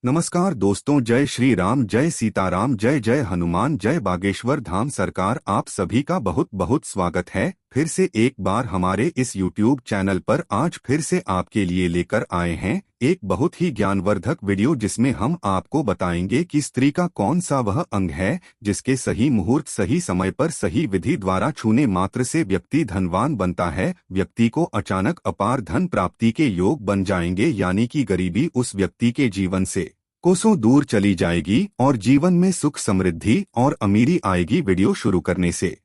नमस्कार दोस्तों, जय श्री राम, जय सीताराम, जय जय हनुमान, जय बागेश्वर धाम सरकार। आप सभी का बहुत बहुत स्वागत है फिर से एक बार हमारे इस YouTube चैनल पर। आज फिर से आपके लिए लेकर आए हैं एक बहुत ही ज्ञानवर्धक वीडियो, जिसमें हम आपको बताएंगे कि स्त्री का कौन सा वह अंग है जिसके सही मुहूर्त, सही समय पर, सही विधि द्वारा छूने मात्र से व्यक्ति धनवान बनता है। व्यक्ति को अचानक अपार धन प्राप्ति के योग बन जाएंगे, यानी कि गरीबी उस व्यक्ति के जीवन से कोसों दूर चली जाएगी और जीवन में सुख, समृद्धि और अमीरी आएगी। वीडियो शुरू करने से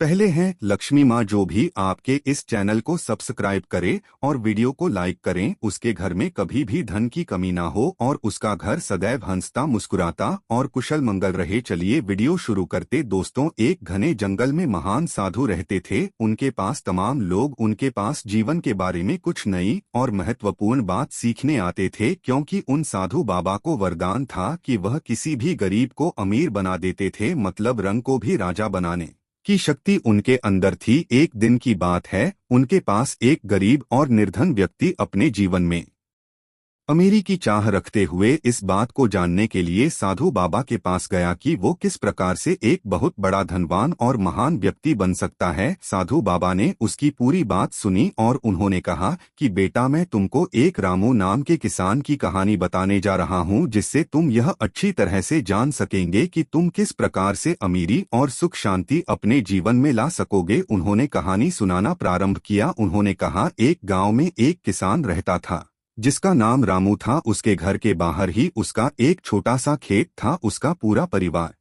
पहले हैं लक्ष्मी माँ, जो भी आपके इस चैनल को सब्सक्राइब करे और वीडियो को लाइक करें, उसके घर में कभी भी धन की कमी ना हो और उसका घर सदैव हंसता मुस्कुराता और कुशल मंगल रहे। चलिए वीडियो शुरू करते। दोस्तों, एक घने जंगल में महान साधु रहते थे। उनके पास तमाम लोग उनके पास जीवन के बारे में कुछ नई और महत्वपूर्ण बात सीखने आते थे, क्योंकि उन साधु बाबा को वरदान था कि वह किसी भी गरीब को अमीर बना देते थे, मतलब रंग को भी राजा बनाने की शक्ति उनके अंदर थी। एक दिन की बात है, उनके पास एक गरीब और निर्धन व्यक्ति अपने जीवन में अमीरी की चाह रखते हुए इस बात को जानने के लिए साधु बाबा के पास गया कि वो किस प्रकार से एक बहुत बड़ा धनवान और महान व्यक्ति बन सकता है। साधु बाबा ने उसकी पूरी बात सुनी और उन्होंने कहा कि बेटा, मैं तुमको एक रामू नाम के किसान की कहानी बताने जा रहा हूँ, जिससे तुम यह अच्छी तरह से जान सकेंगे कि तुम किस प्रकार से अमीरी और सुख शांति अपने जीवन में ला सकोगे। उन्होंने कहानी सुनाना प्रारंभ किया। उन्होंने कहा, एक गाँव में एक किसान रहता था जिसका नाम रामू था। उसके घर के बाहर ही उसका एक छोटा सा खेत था। उसका पूरा परिवार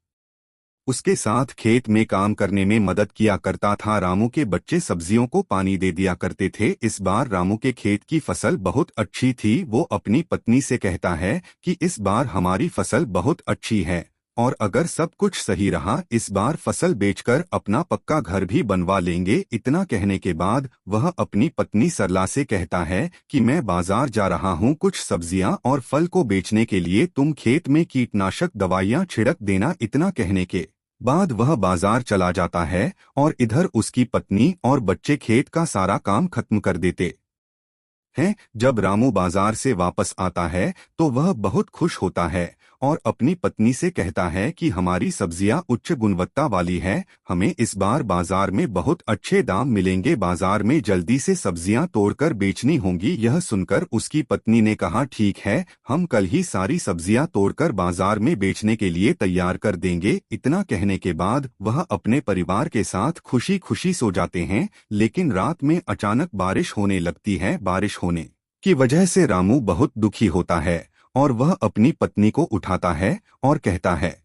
उसके साथ खेत में काम करने में मदद किया करता था। रामू के बच्चे सब्जियों को पानी दे दिया करते थे। इस बार रामू के खेत की फसल बहुत अच्छी थी। वो अपनी पत्नी से कहता है कि इस बार हमारी फसल बहुत अच्छी है और अगर सब कुछ सही रहा, इस बार फसल बेचकर अपना पक्का घर भी बनवा लेंगे। इतना कहने के बाद वह अपनी पत्नी सरला से कहता है कि मैं बाजार जा रहा हूँ कुछ सब्जियाँ और फल को बेचने के लिए, तुम खेत में कीटनाशक दवाइयाँ छिड़क देना। इतना कहने के बाद वह बाजार चला जाता है और इधर उसकी पत्नी और बच्चे खेत का सारा काम खत्म कर देते हैं। जब रामू बाजार से वापस आता है तो वह बहुत खुश होता है और अपनी पत्नी से कहता है कि हमारी सब्जियां उच्च गुणवत्ता वाली है, हमें इस बार बाजार में बहुत अच्छे दाम मिलेंगे। बाजार में जल्दी से सब्जियां तोड़कर बेचनी होंगी। यह सुनकर उसकी पत्नी ने कहा, ठीक है, हम कल ही सारी सब्जियां तोड़कर बाजार में बेचने के लिए तैयार कर देंगे। इतना कहने के बाद वह अपने परिवार के साथ खुशी खुशी सो जाते हैं। लेकिन रात में अचानक बारिश होने लगती है। बारिश होने की वजह से रामू बहुत दुखी होता है और वह अपनी पत्नी को उठाता है और कहता है,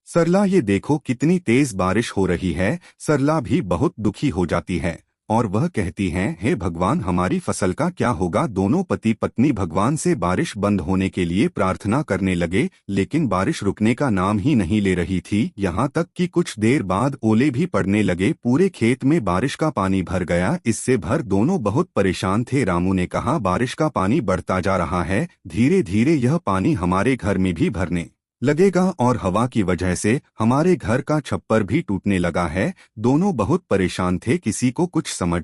सरला, ये देखो कितनी तेज बारिश हो रही है। सरला भी बहुत दुखी हो जाती है और वह कहती है, हे भगवान, हमारी फसल का क्या होगा। दोनों पति पत्नी भगवान से बारिश बंद होने के लिए प्रार्थना करने लगे, लेकिन बारिश रुकने का नाम ही नहीं ले रही थी। यहाँ तक कि कुछ देर बाद ओले भी पड़ने लगे। पूरे खेत में बारिश का पानी भर गया। इससे भर दोनों बहुत परेशान थे। रामू ने कहा, बारिश का पानी बढ़ता जा रहा है, धीरे धीरे यह पानी हमारे घर में भी भरने लगेगा और हवा की वजह से हमारे घर का छप्पर भी टूटने लगा है। दोनों बहुत परेशान थे, किसी को कुछ समझ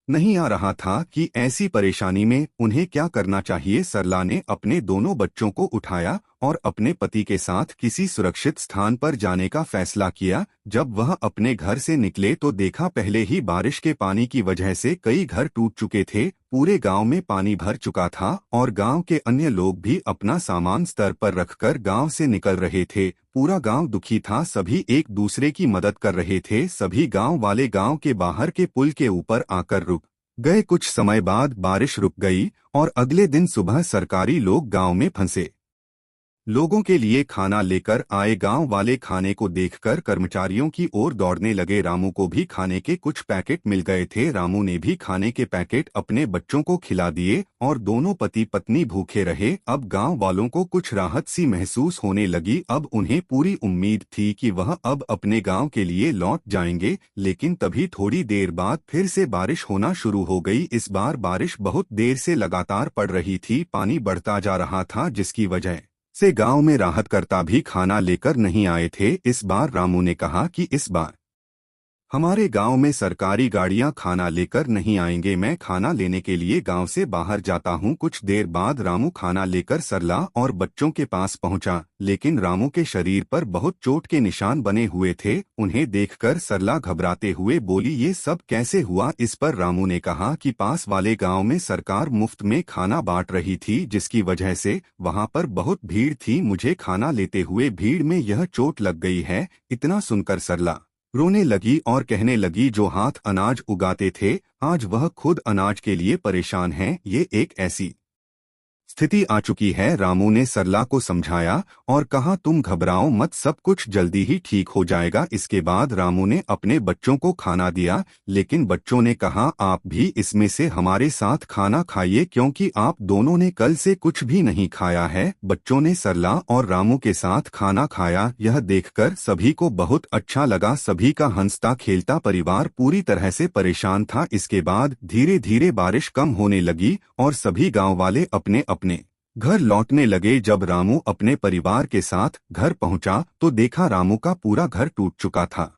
नहीं आ रहा था कि ऐसी परेशानी में उन्हें क्या करना चाहिए। सरला ने अपने दोनों बच्चों को उठाया और अपने पति के साथ किसी सुरक्षित स्थान पर जाने का फैसला किया। जब वह अपने घर से निकले तो देखा, पहले ही बारिश के पानी की वजह से कई घर टूट चुके थे। पूरे गांव में पानी भर चुका था और गांव के अन्य लोग भी अपना सामान स्तर पर रखकर गांव से निकल रहे थे। पूरा गांव दुखी था, सभी एक दूसरे की मदद कर रहे थे। सभी गांव वाले गांव के बाहर के पुल के ऊपर आकर रुक गए। कुछ समय बाद बारिश रुक गई और अगले दिन सुबह सरकारी लोग गांव में फंसे लोगों के लिए खाना लेकर आए। गांव वाले खाने को देखकर कर्मचारियों की ओर दौड़ने लगे। रामू को भी खाने के कुछ पैकेट मिल गए थे। रामू ने भी खाने के पैकेट अपने बच्चों को खिला दिए और दोनों पति पत्नी भूखे रहे। अब गांव वालों को कुछ राहत सी महसूस होने लगी। अब उन्हें पूरी उम्मीद थी कि वह अब अपने गांव के लिए लौट जाएंगे। लेकिन तभी थोड़ी देर बाद फिर से बारिश होना शुरू हो गई। इस बार बारिश बहुत देर से लगातार पड़ रही थी। पानी बढ़ता जा रहा था, जिसकी वजह से गांव में राहत करता भी खाना लेकर नहीं आए थे। इस बार रामू ने कहा कि इस बार हमारे गांव में सरकारी गाड़ियां खाना लेकर नहीं आएंगे। मैं खाना लेने के लिए गांव से बाहर जाता हूं। कुछ देर बाद रामू खाना लेकर सरला और बच्चों के पास पहुंचा, लेकिन रामू के शरीर पर बहुत चोट के निशान बने हुए थे। उन्हें देखकर सरला घबराते हुए बोली, ये सब कैसे हुआ? इस पर रामू ने कहा कि पास वाले गाँव में सरकार मुफ्त में खाना बांट रही थी, जिसकी वजह से वहां पर बहुत भीड़ थी। मुझे खाना लेते हुए भीड़ में यह चोट लग गई है। इतना सुनकर सरला रोने लगी और कहने लगी, जो हाथ अनाज उगाते थे आज वह खुद अनाज के लिए परेशान हैं। ये एक ऐसी स्थिति आ चुकी है। रामू ने सरला को समझाया और कहा, तुम घबराओ मत, सब कुछ जल्दी ही ठीक हो जाएगा। इसके बाद रामू ने अपने बच्चों को खाना दिया, लेकिन बच्चों ने कहा, आप भी इसमें से हमारे साथ खाना खाइए, क्योंकि आप दोनों ने कल से कुछ भी नहीं खाया है। बच्चों ने सरला और रामू के साथ खाना खाया। यह देखकर सभी को बहुत अच्छा लगा। सभी का हंसता खेलता परिवार पूरी तरह से परेशान था। इसके बाद धीरे धीरे बारिश कम होने लगी और सभी गांव वाले अपने अपने घर लौटने लगे। जब रामू अपने परिवार के साथ घर पहुंचा तो देखा रामू का पूरा घर टूट चुका था।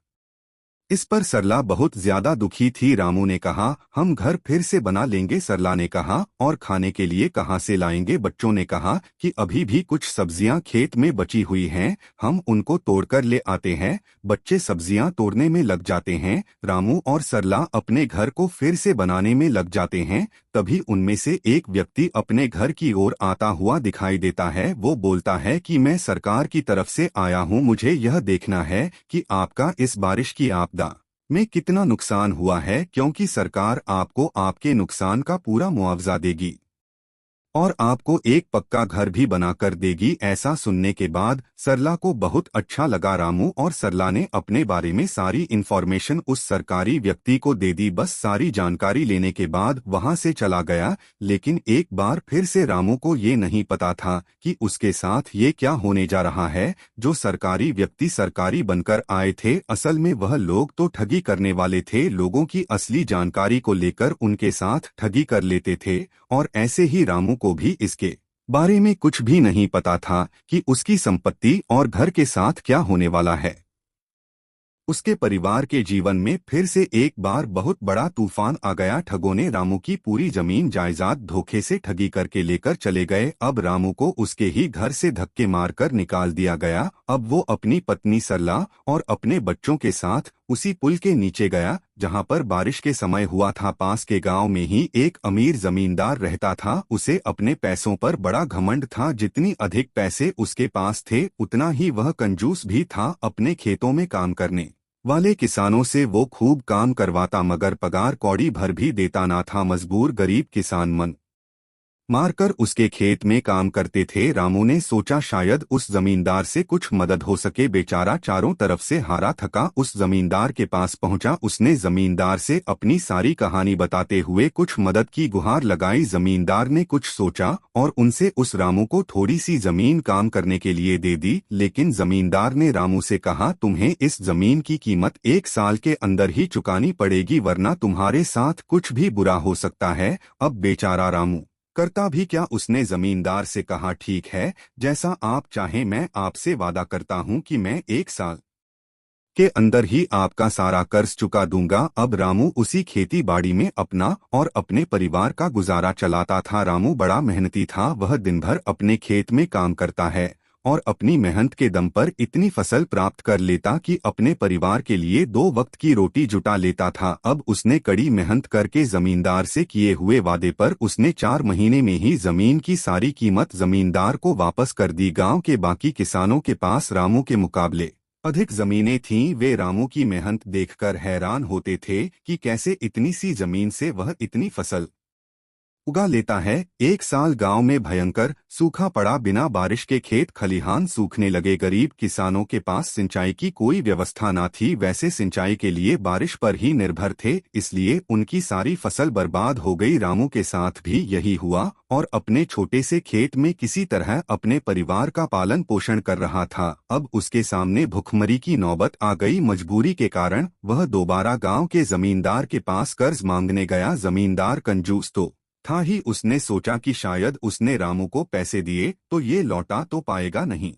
इस पर सरला बहुत ज्यादा दुखी थी। रामू ने कहा, हम घर फिर से बना लेंगे। सरला ने कहा, और खाने के लिए कहाँ से लाएंगे? बच्चों ने कहा कि अभी भी कुछ सब्जियां खेत में बची हुई हैं, हम उनको तोड़कर ले आते हैं। बच्चे सब्जियां तोड़ने में लग जाते हैं। रामू और सरला अपने घर को फिर से बनाने में लग जाते हैं। तभी उनमें से एक व्यक्ति अपने घर की ओर आता हुआ दिखाई देता है। वो बोलता है कि मैं सरकार की तरफ से आया हूँ, मुझे यह देखना है कि आपका इस बारिश की आपदा में कितना नुकसान हुआ है, क्योंकि सरकार आपको आपके नुकसान का पूरा मुआवजा देगी और आपको एक पक्का घर भी बनाकर देगी। ऐसा सुनने के बाद सरला को बहुत अच्छा लगा। रामू और सरला ने अपने बारे में सारी इन्फॉर्मेशन उस सरकारी व्यक्ति को दे दी। बस सारी जानकारी लेने के बाद वहां से चला गया। लेकिन एक बार फिर से रामू को ये नहीं पता था कि उसके साथ ये क्या होने जा रहा है। जो सरकारी व्यक्ति सरकारी बनकर आए थे, असल में वह लोग तो ठगी करने वाले थे। लोगों की असली जानकारी को लेकर उनके साथ ठगी कर लेते थे। और ऐसे ही रामू को भी इसके बारे में कुछ भी नहीं पता था कि उसकी संपत्ति और घर के साथ क्या होने वाला है। उसके परिवार के जीवन में फिर से एक बार बहुत बड़ा तूफान आ गया। ठगों ने रामू की पूरी जमीन जायदाद धोखे से ठगी करके लेकर चले गए। अब रामू को उसके ही घर से धक्के मारकर निकाल दिया गया। अब वो अपनी पत्नी सरला और अपने बच्चों के साथ उसी पुल के नीचे गया जहां पर बारिश के समय हुआ था। पास के गांव में ही एक अमीर जमींदार रहता था। उसे अपने पैसों पर बड़ा घमंड था। जितनी अधिक पैसे उसके पास थे, उतना ही वह कंजूस भी था। अपने खेतों में काम करने वाले किसानों से वो खूब काम करवाता, मगर पगार कौड़ी भर भी देता ना था। मजबूर गरीब किसान मन मारकर उसके खेत में काम करते थे। रामू ने सोचा शायद उस जमींदार से कुछ मदद हो सके। बेचारा चारों तरफ से हारा थका उस जमींदार के पास पहुंचा। उसने जमींदार से अपनी सारी कहानी बताते हुए कुछ मदद की गुहार लगाई। जमींदार ने कुछ सोचा और उनसे उस रामू को थोड़ी सी जमीन काम करने के लिए दे दी। लेकिन जमींदार ने रामू से कहा, तुम्हें इस जमीन की कीमत 1 साल के अंदर ही चुकानी पड़ेगी, वरना तुम्हारे साथ कुछ भी बुरा हो सकता है। अब बेचारा रामू करता भी क्या? उसने जमींदार से कहा, ठीक है, जैसा आप चाहें, मैं आपसे वादा करता हूं कि मैं 1 साल के अंदर ही आपका सारा कर्ज चुका दूंगा। अब रामू उसी खेती बाड़ी में अपना और अपने परिवार का गुजारा चलाता था। रामू बड़ा मेहनती था। वह दिन भर अपने खेत में काम करता है और अपनी मेहनत के दम पर इतनी फसल प्राप्त कर लेता कि अपने परिवार के लिए 2 वक्त की रोटी जुटा लेता था। अब उसने कड़ी मेहनत करके जमींदार से किए हुए वादे पर उसने 4 महीने में ही जमीन की सारी कीमत जमींदार को वापस कर दी। गांव के बाकी किसानों के पास रामू के मुकाबले अधिक जमीनें थीं। वे रामू की मेहनत देखकर हैरान होते थे कि कैसे इतनी सी जमीन से वह इतनी फसल उगा लेता है। 1 साल गांव में भयंकर सूखा पड़ा। बिना बारिश के खेत खलिहान सूखने लगे। गरीब किसानों के पास सिंचाई की कोई व्यवस्था न थी। वैसे सिंचाई के लिए बारिश पर ही निर्भर थे, इसलिए उनकी सारी फसल बर्बाद हो गई। रामू के साथ भी यही हुआ और अपने छोटे से खेत में किसी तरह अपने परिवार का पालन पोषण कर रहा था। अब उसके सामने भुखमरी की नौबत आ गई। मजबूरी के कारण वह दोबारा गांव के जमींदार के पास कर्ज मांगने गया। जमींदार कंजूस तो था ही। उसने सोचा कि शायद उसने रामू को पैसे दिए तो ये लौटा तो पाएगा नहीं।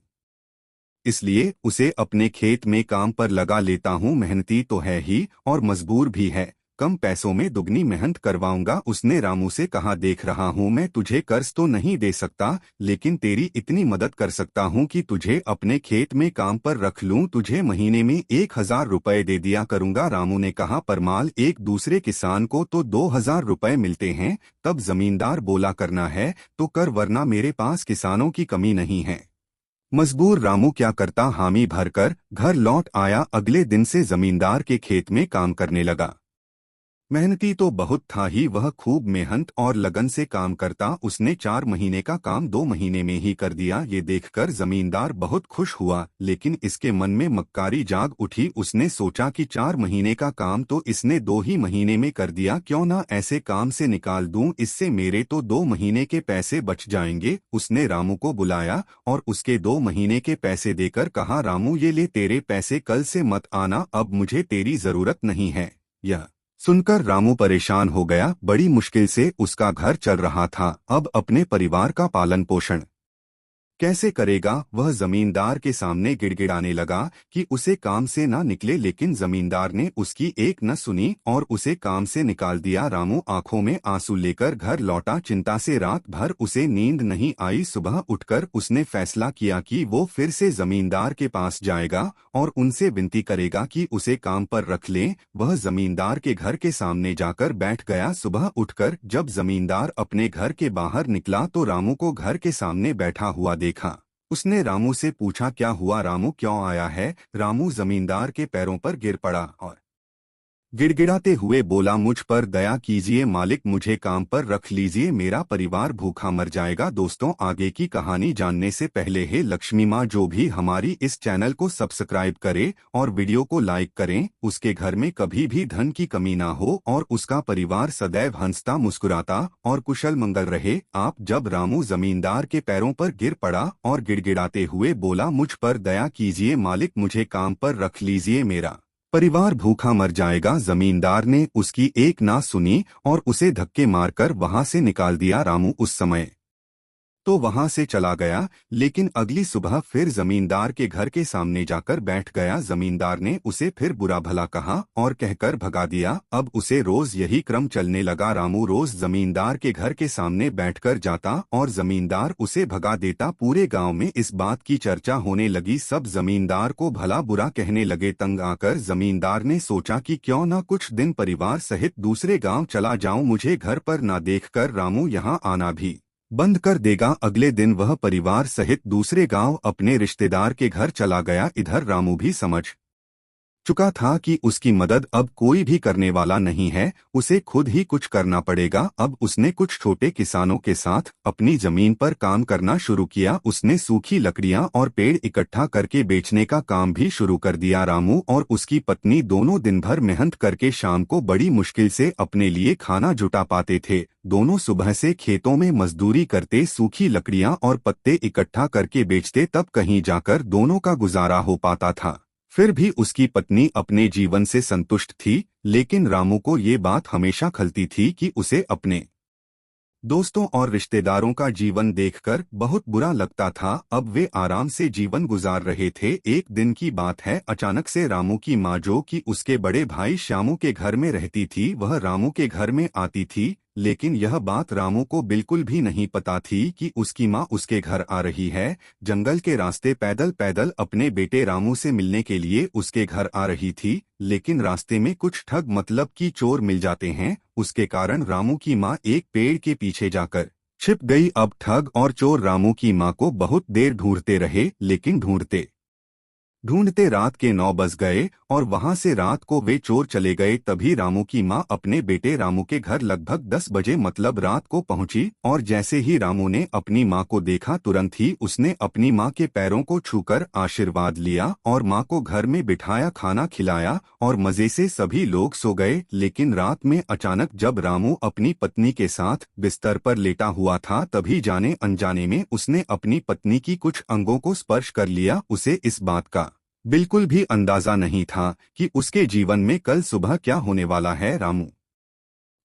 इसलिए उसे अपने खेत में काम पर लगा लेता हूँ। मेहनती तो है ही और मजबूर भी है, कम पैसों में दुगनी मेहनत करवाऊंगा। उसने रामू से कहा, देख रहा हूँ मैं तुझे कर्ज तो नहीं दे सकता, लेकिन तेरी इतनी मदद कर सकता हूँ कि तुझे अपने खेत में काम पर रख लूँ। तुझे महीने में 1,000 रुपए दे दिया करूंगा। रामू ने कहा, परमाल, एक दूसरे किसान को तो 2,000 रुपए मिलते हैं। तब जमींदार बोला, करना है तो कर, वरना मेरे पास किसानों की कमी नहीं है। मजबूर रामू क्या करता, हामी भरकर घर लौट आया। अगले दिन से जमींदार के खेत में काम करने लगा। मेहनती तो बहुत था ही, वह खूब मेहनत और लगन से काम करता। उसने 4 महीने का काम 2 महीने में ही कर दिया। ये देखकर जमींदार बहुत खुश हुआ, लेकिन इसके मन में मक्कारी जाग उठी। उसने सोचा कि 4 महीने का काम तो इसने 2 ही महीने में कर दिया, क्यों ना ऐसे काम से निकाल दूं, इससे मेरे तो 2 महीने के पैसे बच जाएंगे। उसने रामू को बुलाया और उसके 2 महीने के पैसे देकर कहा, रामू, ये ले तेरे पैसे, कल से मत आना, अब मुझे तेरी जरूरत नहीं है। यह सुनकर रामू परेशान हो गया। बड़ी मुश्किल से उसका घर चल रहा था, अब अपने परिवार का पालन पोषण कैसे करेगा। वह जमींदार के सामने गिड़गिड़ाने लगा कि उसे काम से ना निकले, लेकिन जमींदार ने उसकी एक न सुनी और उसे काम से निकाल दिया। रामू आंखों में आंसू लेकर घर लौटा। चिंता से रात भर उसे नींद नहीं आई। सुबह उठकर उसने फैसला किया कि वो फिर से जमींदार के पास जाएगा और उनसे विनती करेगा कि उसे काम पर रख लें। वह जमींदार के घर के सामने जाकर बैठ गया। सुबह उठकर जब जमींदार अपने घर के बाहर निकला तो रामू को घर के सामने बैठा हुआ देखा। उसने रामू से पूछा, क्या हुआ रामू, क्यों आया है। रामू जमींदार के पैरों पर गिर पड़ा और गिड़गिड़ाते हुए बोला, मुझ पर दया कीजिए मालिक, मुझे काम पर रख लीजिए, मेरा परिवार भूखा मर जाएगा। दोस्तों, आगे की कहानी जानने से पहले हे लक्ष्मी माँ जो भी हमारी इस चैनल को सब्सक्राइब करे और वीडियो को लाइक करें, उसके घर में कभी भी धन की कमी ना हो और उसका परिवार सदैव हंसता मुस्कुराता और कुशल मंगल रहे। आप जब रामू जमींदार के पैरों पर गिर पड़ा और गिड़गिड़ाते हुए बोला, मुझ पर दया कीजिए मालिक, मुझे काम पर रख लीजिए, मेरा परिवार भूखा मर जाएगा। जमींदार ने उसकी एक ना सुनी और उसे धक्के मारकर वहां से निकाल दिया। रामू उस समय तो वहां से चला गया, लेकिन अगली सुबह फिर जमींदार के घर के सामने जाकर बैठ गया। जमींदार ने उसे फिर बुरा भला कहा और कहकर भगा दिया। अब उसे रोज यही क्रम चलने लगा। रामू रोज जमींदार के घर के सामने बैठकर जाता और जमींदार उसे भगा देता। पूरे गांव में इस बात की चर्चा होने लगी। सब जमींदार को भला बुरा कहने लगे। तंग आकर जमींदार ने सोचा कि क्यों न कुछ दिन परिवार सहित दूसरे गांव चला जाऊं, मुझे घर पर न देखकर रामू यहां आना भी बंद कर देगा। अगले दिन वह परिवार सहित दूसरे गांव अपने रिश्तेदार के घर चला गया। इधर रामू भी समझ चुका था कि उसकी मदद अब कोई भी करने वाला नहीं है, उसे खुद ही कुछ करना पड़ेगा। अब उसने कुछ छोटे किसानों के साथ अपनी जमीन पर काम करना शुरू किया। उसने सूखी लकड़ियां और पेड़ इकट्ठा करके बेचने का काम भी शुरू कर दिया। रामू और उसकी पत्नी दोनों दिन भर मेहनत करके शाम को बड़ी मुश्किल से अपने लिए खाना जुटा पाते थे। दोनों सुबह से खेतों में मजदूरी करते, सूखी लकड़ियां और पत्ते इकट्ठा करके बेचते, तब कहीं जाकर दोनों का गुजारा हो पाता था। फिर भी उसकी पत्नी अपने जीवन से संतुष्ट थी, लेकिन रामू को ये बात हमेशा खलती थी कि उसे अपने दोस्तों और रिश्तेदारों का जीवन देखकर बहुत बुरा लगता था। अब वे आराम से जीवन गुजार रहे थे। एक दिन की बात है, अचानक से रामू की माँ, जो कि उसके बड़े भाई श्यामू के घर में रहती थी, वह रामू के घर में आती थी। लेकिन यह बात रामू को बिल्कुल भी नहीं पता थी कि उसकी माँ उसके घर आ रही है। जंगल के रास्ते पैदल पैदल अपने बेटे रामू से मिलने के लिए उसके घर आ रही थी, लेकिन रास्ते में कुछ ठग मतलब कि चोर मिल जाते हैं। उसके कारण रामू की माँ एक पेड़ के पीछे जाकर छिप गई। अब ठग और चोर रामू की माँ को बहुत देर ढूंढते रहे, लेकिन ढूंढते ढूंढते रात के 9 बज गए और वहां से रात को वे चोर चले गए। तभी रामू की माँ अपने बेटे रामू के घर लगभग 10 बजे मतलब रात को पहुंची और जैसे ही रामू ने अपनी माँ को देखा, तुरंत ही उसने अपनी माँ के पैरों को छूकर आशीर्वाद लिया और माँ को घर में बिठाया, खाना खिलाया और मजे से सभी लोग सो गए। लेकिन रात में अचानक जब रामू अपनी पत्नी के साथ बिस्तर पर लेटा हुआ था, तभी जाने अनजाने में उसने अपनी पत्नी की कुछ अंगों को स्पर्श कर लिया। उसे इस बात का बिल्कुल भी अंदाजा नहीं था कि उसके जीवन में कल सुबह क्या होने वाला है। रामू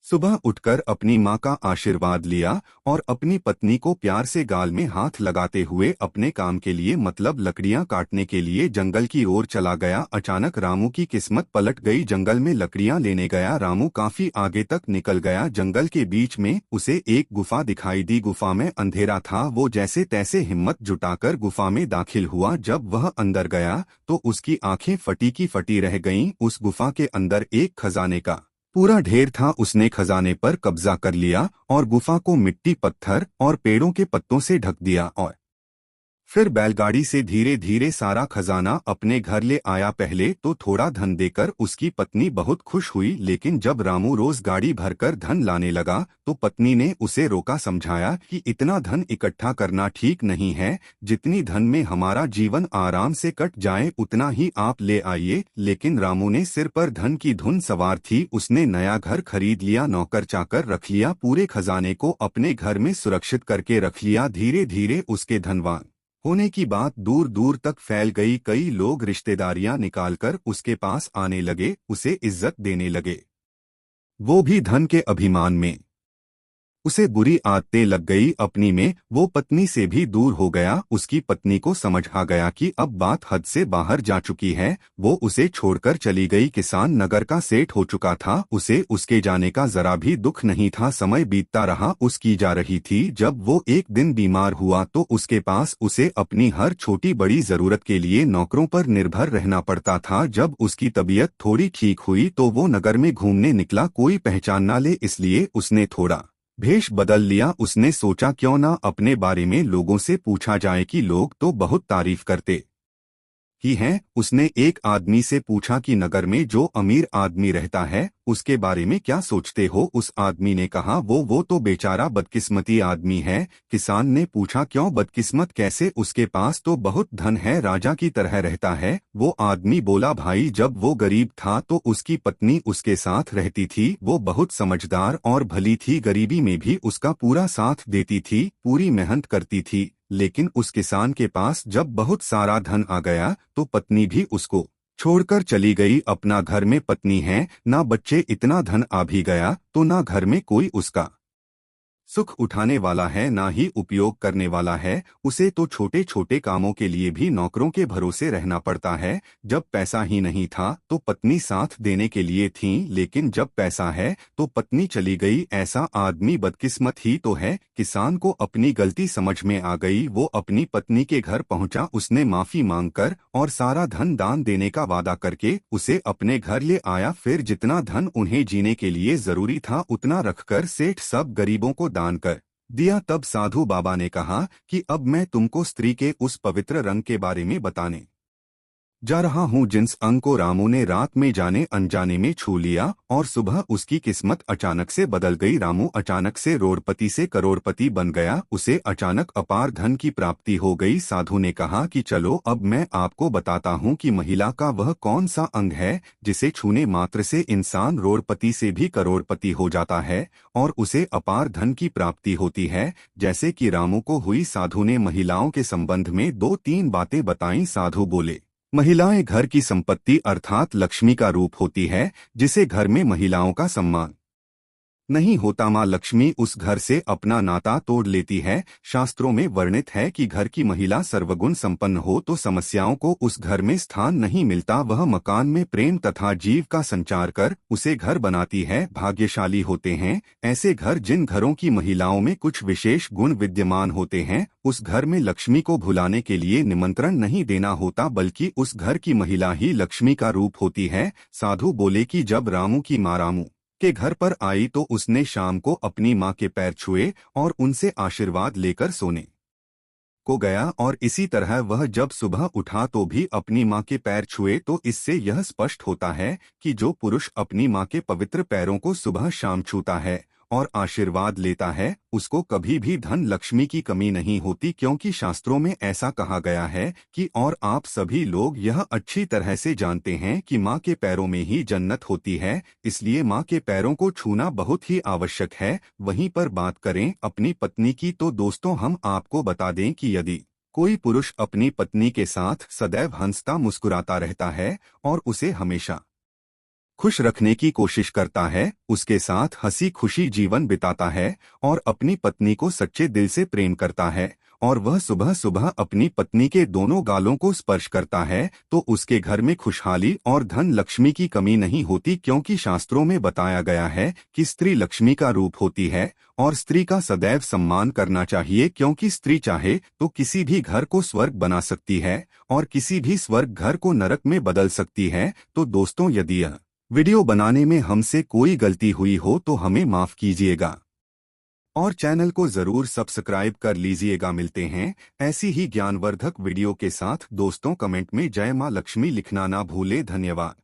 सुबह उठकर अपनी माँ का आशीर्वाद लिया और अपनी पत्नी को प्यार से गाल में हाथ लगाते हुए अपने काम के लिए मतलब लकड़ियाँ काटने के लिए जंगल की ओर चला गया। अचानक रामू की किस्मत पलट गई। जंगल में लकड़ियाँ लेने गया रामू काफी आगे तक निकल गया। जंगल के बीच में उसे एक गुफा दिखाई दी। गुफा में अंधेरा था। वो जैसे तैसे हिम्मत जुटाकर गुफा में दाखिल हुआ। जब वह अंदर गया तो उसकी आंखें फटी की फटी रह गईं। उस गुफा के अंदर एक खजाने का पूरा ढेर था। उसने खजाने पर कब्जा कर लिया और गुफा को मिट्टी, पत्थर और पेड़ों के पत्तों से ढक दिया और फिर बैलगाड़ी से धीरे धीरे सारा खजाना अपने घर ले आया। पहले तो थोड़ा धन देकर उसकी पत्नी बहुत खुश हुई, लेकिन जब रामू रोज गाड़ी भरकर धन लाने लगा तो पत्नी ने उसे रोका, समझाया कि इतना धन इकट्ठा करना ठीक नहीं है। जितनी धन में हमारा जीवन आराम से कट जाए उतना ही आप ले आइए। लेकिन रामू ने सिर पर धन की धुन सवार थी। उसने नया घर खरीद लिया, नौकर चाकर रख लिया, पूरे खजाने को अपने घर में सुरक्षित करके रख लिया। धीरे धीरे उसके धनवान होने की बात दूर दूर तक फैल गई। कई लोग रिश्तेदारियां निकालकर उसके पास आने लगे, उसे इज्जत देने लगे। वो भी धन के अभिमान में उसे बुरी आदतें लग गई। अपनी में वो पत्नी से भी दूर हो गया। उसकी पत्नी को समझ आ गया कि अब बात हद से बाहर जा चुकी है। वो उसे छोड़कर चली गई। किसान नगर का सेठ हो चुका था। उसे उसके जाने का जरा भी दुख नहीं था। समय बीतता रहा, उसकी जा रही थी। जब वो एक दिन बीमार हुआ तो उसके पास उसे अपनी हर छोटी बड़ी जरूरत के लिए नौकरों पर निर्भर रहना पड़ता था। जब उसकी तबीयत थोड़ी ठीक हुई तो वो नगर में घूमने निकला। कोई पहचान ना ले इसलिए उसने थोड़ा भेष बदल लिया। उसने सोचा क्यों ना अपने बारे में लोगों से पूछा जाए कि लोग तो बहुत तारीफ करते ही हैं। उसने एक आदमी से पूछा कि नगर में जो अमीर आदमी रहता है उसके बारे में क्या सोचते हो। उस आदमी ने कहा वो तो बेचारा बदकिस्मती आदमी है। किसान ने पूछा क्यों बदकिस्मत कैसे, उसके पास तो बहुत धन है, राजा की तरह रहता है। वो आदमी बोला भाई जब वो गरीब था तो उसकी पत्नी उसके साथ रहती थी। वो बहुत समझदार और भली थी, गरीबी में भी उसका पूरा साथ देती थी, पूरी मेहनत करती थी। लेकिन उस किसान के पास जब बहुत सारा धन आ गया तो पत्नी भी उसको छोड़कर चली गई। अपना घर में पत्नी है ना बच्चे, इतना धन आ भी गया तो ना घर में कोई उसका सुख उठाने वाला है ना ही उपयोग करने वाला है। उसे तो छोटे छोटे कामों के लिए भी नौकरों के भरोसे रहना पड़ता है। जब पैसा ही नहीं था तो पत्नी साथ देने के लिए थी, लेकिन जब पैसा है तो पत्नी चली गई। ऐसा आदमी बदकिस्मत ही तो है। किसान को अपनी गलती समझ में आ गई। वो अपनी पत्नी के घर पहुंचा। उसने माफी मांगकर और सारा धन दान देने का वादा करके उसे अपने घर ले आया। फिर जितना धन उन्हें जीने के लिए जरूरी था उतना रखकर सेठ सब गरीबों को दान कर दिया। तब साधु बाबा ने कहा कि अब मैं तुमको स्त्री के उस पवित्र रंग के बारे में बताने जा रहा हूँ जिस अंग को रामू ने रात में जाने अनजाने में छू लिया और सुबह उसकी किस्मत अचानक से बदल गई। रामू अचानक से रोड़पति से करोड़पति बन गया। उसे अचानक अपार धन की प्राप्ति हो गई। साधु ने कहा कि चलो अब मैं आपको बताता हूँ कि महिला का वह कौन सा अंग है जिसे छूने मात्र से इंसान रोड़पति से भी करोड़पति हो जाता है और उसे अपार धन की प्राप्ति होती है, जैसे कि रामू को हुई। साधु ने महिलाओं के संबंध में 2-3 बातें बताईं। साधु बोले महिलाएं घर की संपत्ति अर्थात लक्ष्मी का रूप होती है। जिसे घर में महिलाओं का सम्मान नहीं होता माँ लक्ष्मी उस घर से अपना नाता तोड़ लेती है। शास्त्रों में वर्णित है कि घर की महिला सर्वगुण संपन्न हो तो समस्याओं को उस घर में स्थान नहीं मिलता। वह मकान में प्रेम तथा जीव का संचार कर उसे घर बनाती है। भाग्यशाली होते हैं ऐसे घर जिन घरों की महिलाओं में कुछ विशेष गुण विद्यमान होते हैं। उस घर में लक्ष्मी को भुलाने के लिए निमंत्रण नहीं देना होता, बल्कि उस घर की महिला ही लक्ष्मी का रूप होती है। साधु बोले कि जब रामू की माँ रामू के घर पर आई तो उसने शाम को अपनी माँ के पैर छुए और उनसे आशीर्वाद लेकर सोने को गया, और इसी तरह वह जब सुबह उठा तो भी अपनी माँ के पैर छुए। तो इससे यह स्पष्ट होता है कि जो पुरुष अपनी माँ के पवित्र पैरों को सुबह शाम छूता है और आशीर्वाद लेता है उसको कभी भी धन लक्ष्मी की कमी नहीं होती, क्योंकि शास्त्रों में ऐसा कहा गया है कि और आप सभी लोग यह अच्छी तरह से जानते हैं कि माँ के पैरों में ही जन्नत होती है। इसलिए माँ के पैरों को छूना बहुत ही आवश्यक है। वहीं पर बात करें अपनी पत्नी की तो दोस्तों हम आपको बता दें कि यदि कोई पुरुष अपनी पत्नी के साथ सदैव हंसता मुस्कुराता रहता है और उसे हमेशा खुश रखने की कोशिश करता है, उसके साथ हंसी खुशी जीवन बिताता है और अपनी पत्नी को सच्चे दिल से प्रेम करता है और वह सुबह सुबह अपनी पत्नी के दोनों गालों को स्पर्श करता है तो उसके घर में खुशहाली और धन लक्ष्मी की कमी नहीं होती, क्योंकि शास्त्रों में बताया गया है कि स्त्री लक्ष्मी का रूप होती है और स्त्री का सदैव सम्मान करना चाहिए, क्योंकि स्त्री चाहे तो किसी भी घर को स्वर्ग बना सकती है और किसी भी स्वर्ग घर को नरक में बदल सकती है। तो दोस्तों, यदि यह वीडियो बनाने में हमसे कोई गलती हुई हो तो हमें माफ कीजिएगा और चैनल को जरूर सब्सक्राइब कर लीजिएगा। मिलते हैं ऐसी ही ज्ञानवर्धक वीडियो के साथ। दोस्तों, कमेंट में जय मां लक्ष्मी लिखना ना भूले। धन्यवाद।